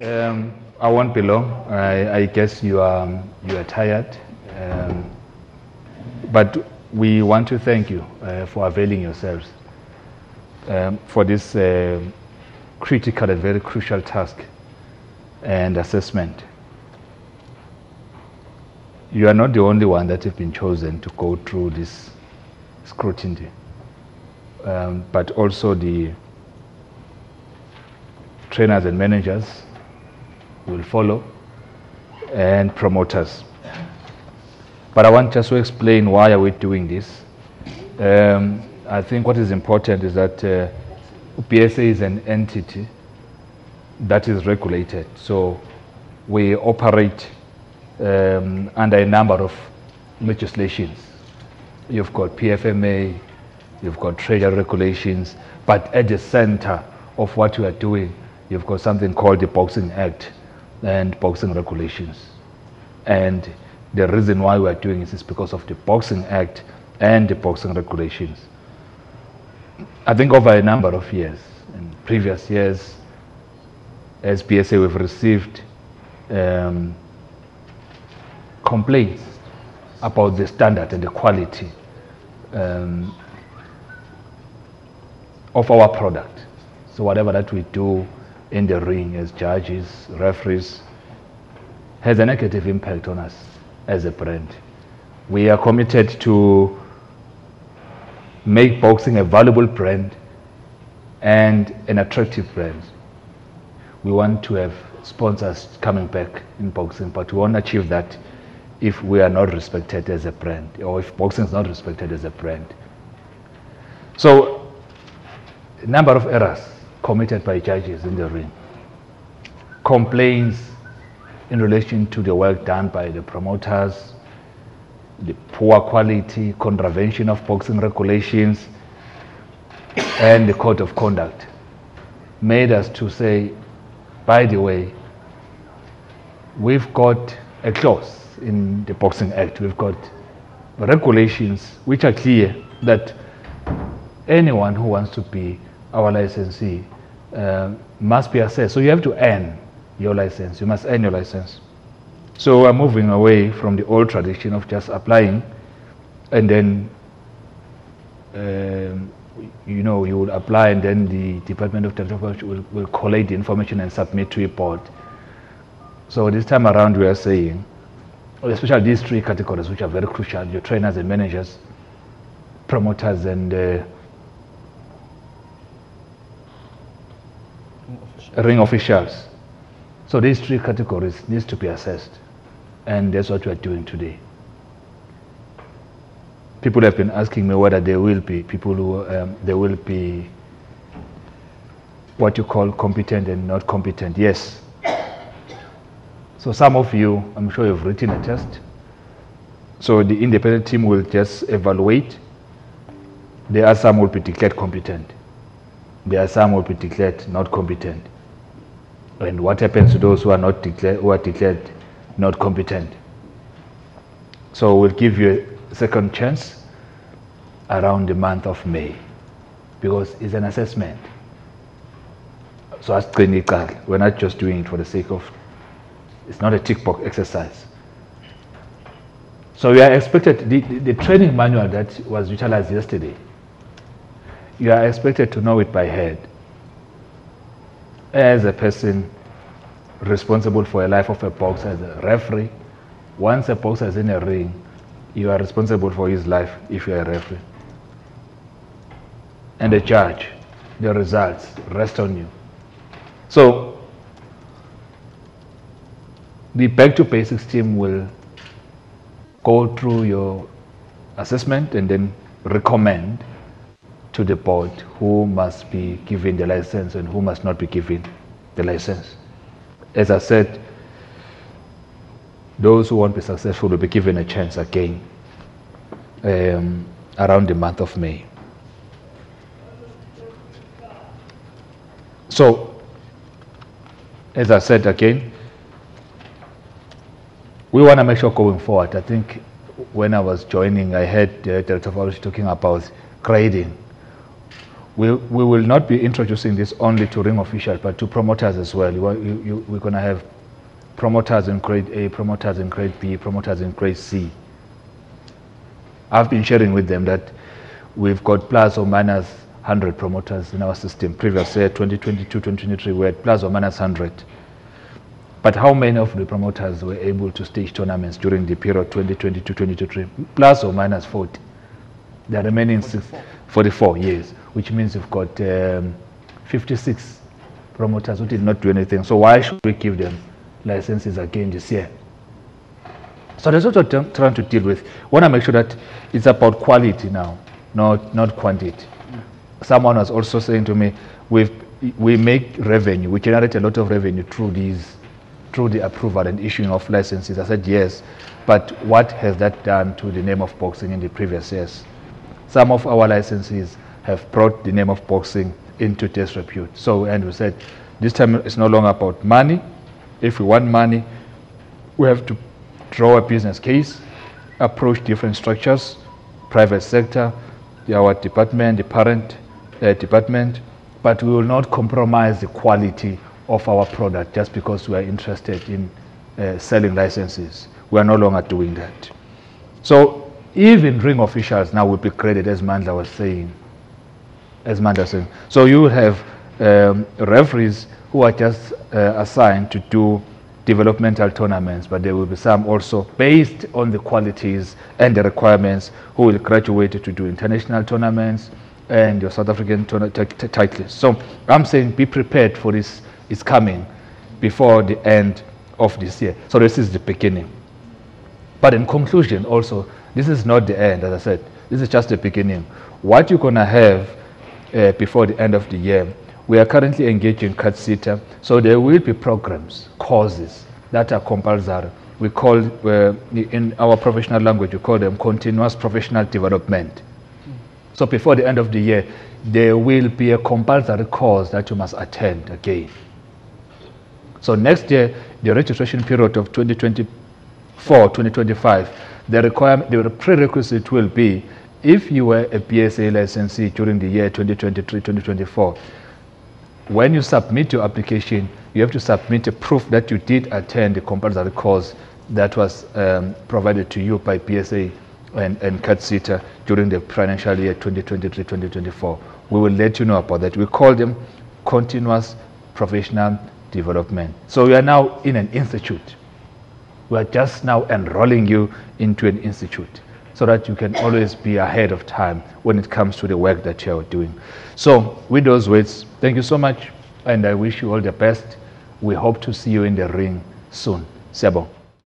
I won't be long. I guess you are tired, but we want to thank you for availing yourselves for this critical and very crucial task and assessment. You are not the only one that have been chosen to go through this scrutiny, but also the trainers and managers will follow, and promoters. But I want just to explain why are we doing this. I think what is important is that PSA is an entity that is regulated. So we operate under a number of legislations. You've got PFMA, you've got treasury regulations, but at the center of what you are doing, you've got something called the Boxing Act and boxing regulations. And the reason why we are doing this is because of the Boxing Act and the boxing regulations. I think over a number of years, in previous years, as PSA, we've received complaints about the standard and the quality of our product. So whatever that we do in the ring as judges, referees, has a negative impact on us as a brand. We are committed to make boxing a valuable brand and an attractive brand. We want to have sponsors coming back in boxing, but we won't achieve that if we are not respected as a brand, or if boxing is not respected as a brand. So, a number of errors committed by judges in the ring, complaints in relation to the work done by the promoters, the poor quality, contravention of boxing regulations, and the code of conduct made us to say, by the way, we've got a clause in the Boxing Act, we've got regulations which are clear that anyone who wants to be our licensee must be assessed. So you have to earn your license, you must earn your license. So we're moving away from the old tradition of just applying and then you will apply and then the Department of Technology will collate the information and submit to a board. So this time around we are saying, especially these three categories which are very crucial, your trainers and managers, promoters and ring officials. So these three categories needs to be assessed, and that's what we are doing today. People have been asking me whether there will be people who there will be what you call competent and not competent. Yes. So some of you, I'm sure you've written a test. So the independent team will just evaluate. There are some who will be declared competent. There are some who will be declared not competent. And what happens to those who are not declared, who are declared not competent? So we'll give you a second chance around the month of May, because it's an assessment. So as clinical, we're not just doing it for the sake of, it's not a tick box exercise. So we are expected, the training manual that was utilized yesterday, you are expected to know it by head. As a person responsible for a life of a boxer, as a referee, once a boxer is in a ring, you are responsible for his life if you are a referee. And a judge, the results rest on you. So the Back to Basics team will go through your assessment and then recommend to the board who must be given the license and who must not be given the license. As I said, those who won't be successful will be given a chance again around the month of May. So, as I said again, we want to make sure going forward. I think when I was joining, I heard Director Farush talking about grading. We will not be introducing this only to ring officials, but to promoters as well. We're going to have promoters in grade A, promoters in grade B, promoters in grade C. I've been sharing with them that we've got plus or minus 100 promoters in our system. Previous year, 2022, 2023, we had plus or minus 100. But how many of the promoters were able to stage tournaments during the period 2022, 2023? Plus or minus 40. The remaining 44 years, which means we've got 56 promoters who did not do anything. So why should we give them licenses again this year? So that's what I'm trying to deal with. I want to make sure that it's about quality now, not quantity. Someone was also saying to me, we make revenue, we generate a lot of revenue through the approval and issuing of licenses. I said yes, but what has that done to the name of boxing in the previous years? Some of our licenses have brought the name of boxing into disrepute. And we said, this time it's no longer about money. If we want money, we have to draw a business case, approach different structures, private sector, our department, the parent department, but we will not compromise the quality of our product just because we are interested in selling licenses. We are no longer doing that. So even ring officials now will be graded, as Mandla was saying. So you will have referees who are just assigned to do developmental tournaments, but there will be some also based on the qualities and the requirements who will graduate to do international tournaments and your South African titles. So I'm saying be prepared for this. It's coming before the end of this year. So this is the beginning. But in conclusion also, this is not the end, as I said. This is just the beginning. What you're going to have before the end of the year, we are currently engaged in CUTSITA, so there will be programs, courses that are compulsory. We call, in our professional language, we call them continuous professional development. So before the end of the year, there will be a compulsory course that you must attend again. So next year, the registration period of 2024, 2025, the prerequisite will be, if you were a BSA licensee during the year 2023, 2024, when you submit your application, you have to submit a proof that you did attend the compulsory course that was provided to you by BSA and CUTSITA during the financial year 2023-2024. We will let you know about that. We call them continuous professional development. So we are now in an institute. We are just now enrolling you into an institute so that you can always be ahead of time when it comes to the work that you are doing. So with those words, thank you so much, and I wish you all the best. We hope to see you in the ring soon. Siyabonga.